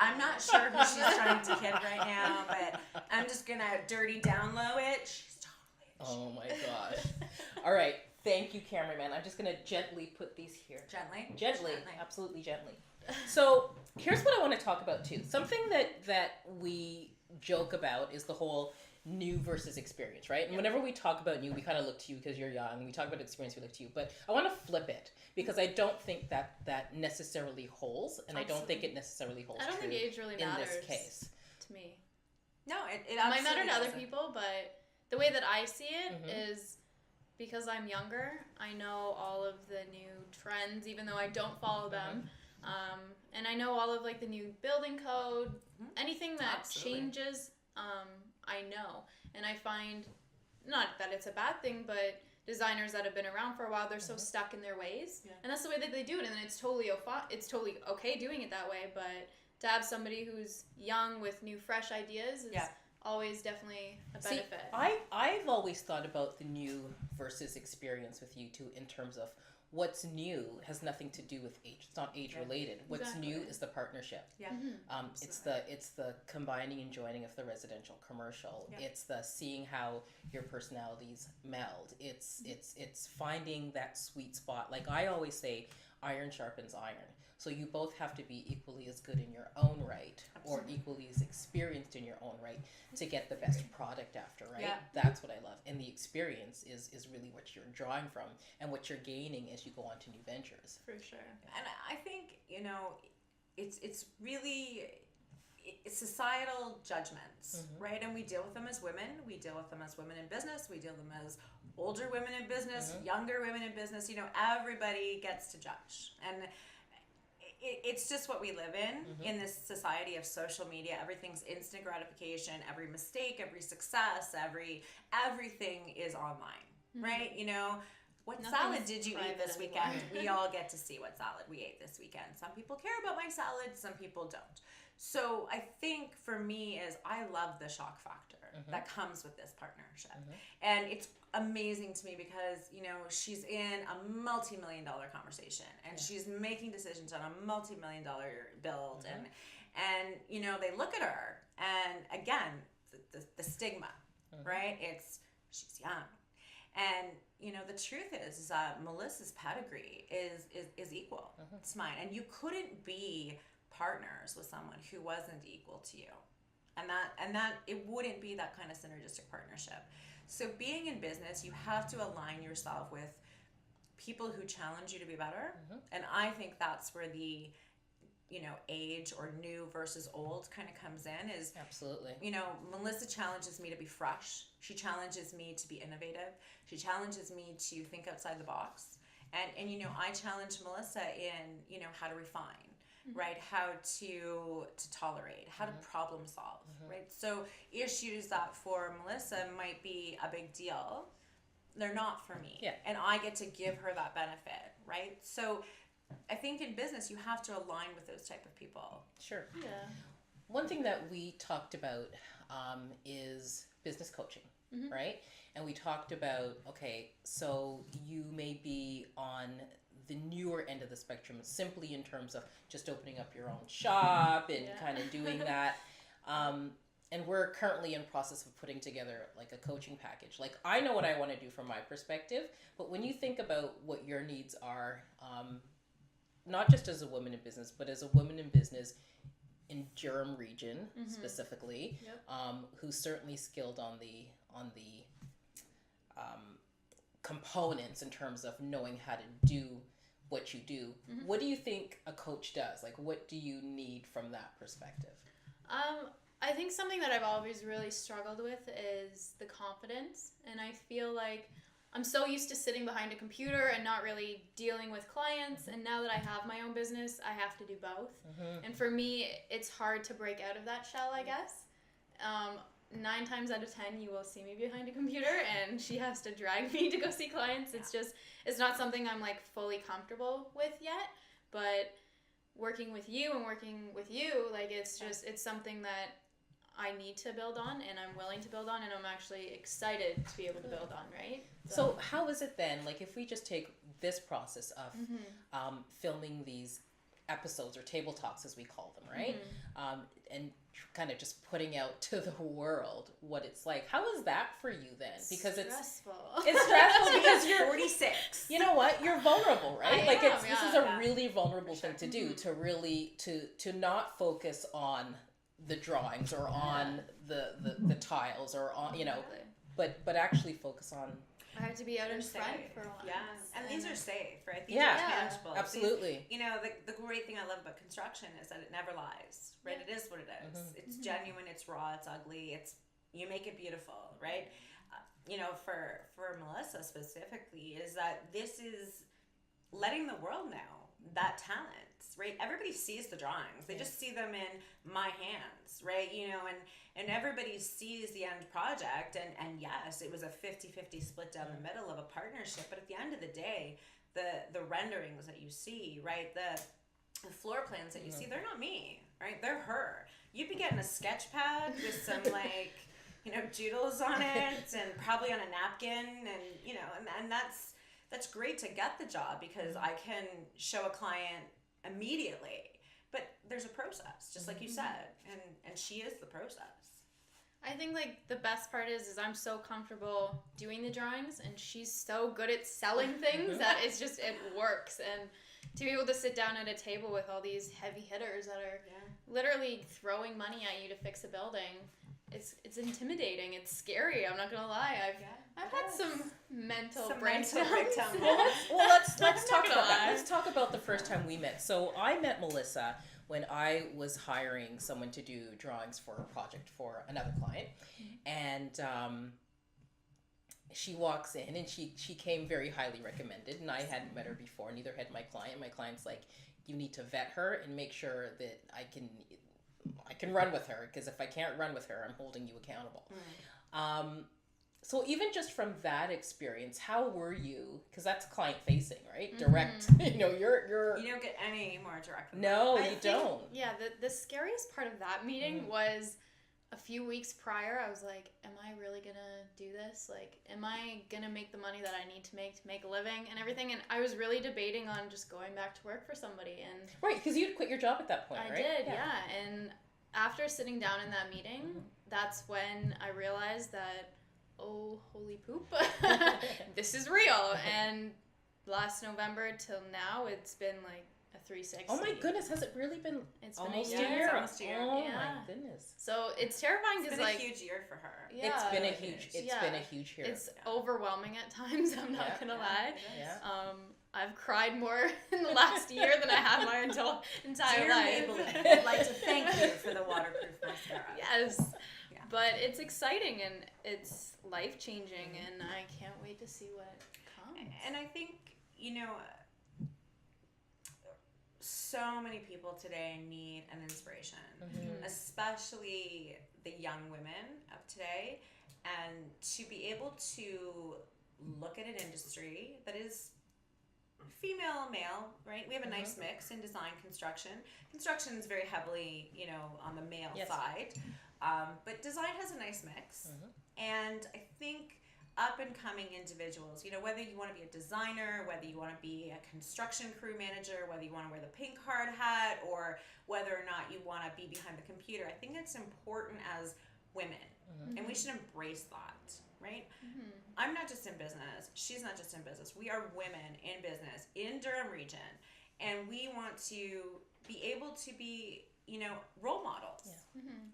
I'm not sure who she's trying to kid right now, but I'm just gonna dirty down low it. She's totally. Oh my gosh. All right. Thank you, cameraman. I'm just gonna gently put these here. Gently. Absolutely gently. So here's what I want to talk about too. Something that we joke about is the whole new versus experience, right? And whenever we talk about new, we kind of look to you because you're young. We talk about experience, we look to you. But I want to flip it because I don't think that necessarily holds, and I don't think it necessarily holds. I don't think age really matters in this case. to me. No, it might matter to other doesn't. people, but the way that I see it is because I'm younger. I know all of the new trends, even though I don't follow them. And I know all of like the new building code, anything that changes, I know. And I find, not that it's a bad thing, but designers that have been around for a while, they're so stuck in their ways. Yeah. And that's the way that they do it. And it's totally okay doing it that way. But to have somebody who's young with new, fresh ideas is always definitely a benefit. See, I've always thought about the new versus experience with you too, in terms of what's new has nothing to do with age. It's not age related. What's new is the partnership. Yeah. It's the combining and joining of the residential commercial. Yeah. It's the seeing how your personalities meld. It's finding that sweet spot. Like I always say, iron sharpens iron. So you both have to be equally as good in your own right, or equally as experienced in your own right, to get the best product after, right? Yeah. That's what I love. And the experience is really what you're drawing from and what you're gaining as you go on to new ventures. For sure. And I think, it's really societal judgments, right? And we deal with them as women. We deal with them as women in business. We deal with them as older women in business, younger women in business. Everybody gets to judge. And it's just what we live in this society of social media. Everything's instant gratification. Every mistake, every success, everything is online, right? What salad did you eat this weekend? We all get to see what salad we ate this weekend. Some people care about my salad, some people don't. So I think for me is I love the shock factor that comes with this partnership. And it's amazing to me because, she's in a multi-million-dollar conversation and she's making decisions on a multi-million-dollar build. And they look at her and again, the stigma, right? She's young. And, the truth is that Melissa's pedigree is equal to mine. And you couldn't be partners with someone who wasn't equal to you. And that it wouldn't be that kind of synergistic partnership. So being in business, you have to align yourself with people who challenge you to be better. And I think that's where the age or new versus old kind of comes in is absolutely. Melissa challenges me to be fresh. She challenges me to be innovative. She challenges me to think outside the box. And I challenge Melissa in, how to refine, right? How to tolerate, how to problem solve, right? So issues that for Melissa might be a big deal, they're not for me. Yeah. And I get to give her that benefit, right? So I think in business, you have to align with those type of people. Sure. Yeah. One thing that we talked about is business coaching, right? And we talked about, okay, so you may be on the newer end of the spectrum, simply in terms of just opening up your own shop and kind of doing that. And we're currently in process of putting together like a coaching package. Like I know what I want to do from my perspective, but when you think about what your needs are, not just as a woman in business, but as a woman in business in Durham region specifically, who's certainly skilled on the components in terms of knowing how to do what you do. What do you think a coach does? Like, what do you need from that perspective? I think something that I've always really struggled with is the confidence. And I feel like I'm so used to sitting behind a computer and not really dealing with clients. And now that I have my own business, I have to do both. And for me, it's hard to break out of that shell, I guess. 9 times out of 10, you will see me behind a computer and she has to drag me to go see clients. It's not something I'm like fully comfortable with yet, but working with you, like it's something that I need to build on and I'm willing to build on and I'm actually excited to be able to build on, right? So how is it then, like if we just take this process of filming these episodes or table talks, as we call them, right? And kind of just putting out to the world what it's like. How is that for you then? Because stressful. It's stressful because you're 46. You know what? You're vulnerable, right? This is a really vulnerable thing to do, to really to not focus on the drawings or on the tiles or on, you know, but actually focus on. I have to be out in front safe. for once. Yeah, and these are safe, right? These Yeah. are tangible. Absolutely. These, you know, the great thing I love about construction is that it never lies, right? It is what it is. It's genuine, it's raw, it's ugly, you make it beautiful, right? You know, for Melissa specifically, is that this is letting the world know that talent, right? Everybody sees the drawings. They just see them in my hands, right? You know, and everybody sees the end project, and yes, it was a 50-50 split down the middle of a partnership, but at the end of the day, the renderings that you see, right? The floor plans that you see, they're not me, right? They're her. You'd be getting a sketch pad with some like, you know, doodles on it and probably on a napkin, and you know, and that's great to get the job because I can show a client immediately. But there's a process, just like you said, and she is the process. I think like the best part is I'm so comfortable doing the drawings, and she's so good at selling things that it's just, it works. And to be able to sit down at a table with all these heavy hitters that are literally throwing money at you to fix a building, it's intimidating. It's scary. I'm not gonna lie. I've had some mental breakdowns. Well, let's talk about that. Let's talk about the first time we met. So I met Melissa when I was hiring someone to do drawings for a project for another client, and she walks in and she came very highly recommended, and I hadn't met her before. Neither had my client. My client's like, you need to vet her and make sure that I can run with her, because if I can't run with her, I'm holding you accountable. So even just from that experience, how were you? Because that's client facing, right? Direct. You know, you're. You don't get any more direct. Than No, that. you don't. Yeah, the scariest part of that meeting was a few weeks prior. I was like, am I really gonna do this? Like, am I gonna make the money that I need to make a living and everything? And I was really debating on just going back to work for somebody. And Right, because you'd quit your job at that point, I right? did, yeah. And after sitting down in that meeting, that's when I realized that, oh, holy poop, this is real. And last November till now, it's been like a 360. Oh my goodness, has it really been It's almost been a a year. year? Almost a year. Oh Yeah. my goodness. So it's terrifying It's because been like a huge year for her. yeah, It's been a really huge. huge. It's been a huge year. It's overwhelming at times. I'm not gonna lie. Yeah. I've cried more in the last year than I have my entire Dear life. Maybelline, I'd like to thank you for the waterproof mascara. Yes. Yeah. But it's exciting and it's life changing, and I can't wait to see what comes. And I think, you know, so many people today need an inspiration, especially the young women of today, and to be able to look at an industry that is female, male, right? We have a nice mix in design, construction. Construction is very heavily, you know, on the male side, but design has a nice mix. And I think up and coming individuals, you know, whether you want to be a designer, whether you want to be a construction crew manager, whether you want to wear the pink hard hat, or whether or not you want to be behind the computer, I think it's important as women, and we should embrace that, right? I'm not just in business. She's not just in business. We are women in business in Durham region, and we want to be able to be, you know, role models.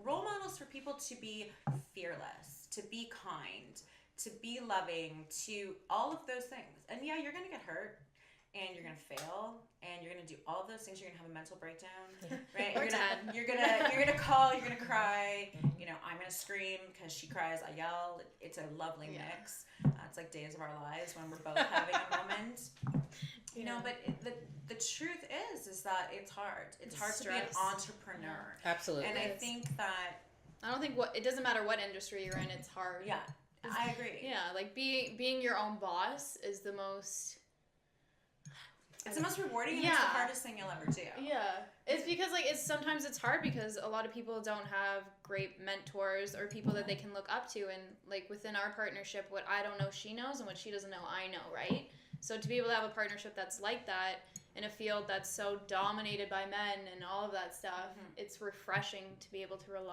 Role models for people to be fearless, to be kind, to be loving, to all of those things. And yeah, you're going to get hurt, and you're going to fail, and you're going to do all of those things. You're going to have a mental breakdown, right? You're gonna call, you're going to cry. You know, I'm going to scream because she cries, I yell. It's a lovely mix. It's like Days of Our Lives when we're both having a moment. You know, but the truth is that it's hard. It's hard to be an entrepreneur. Absolutely. And I think that I don't think it doesn't matter what industry you're in, it's hard. yeah, I agree. Yeah, like being your own boss is the most. It's the most rewarding and it's the hardest thing you'll ever do. Yeah, it's because like sometimes it's hard because a lot of people don't have great mentors or people that they can look up to, and like within our partnership, what I don't know she knows, and what she doesn't know I know, right? So to be able to have a partnership that's like that in a field that's so dominated by men and all of that stuff, it's refreshing to be able to rely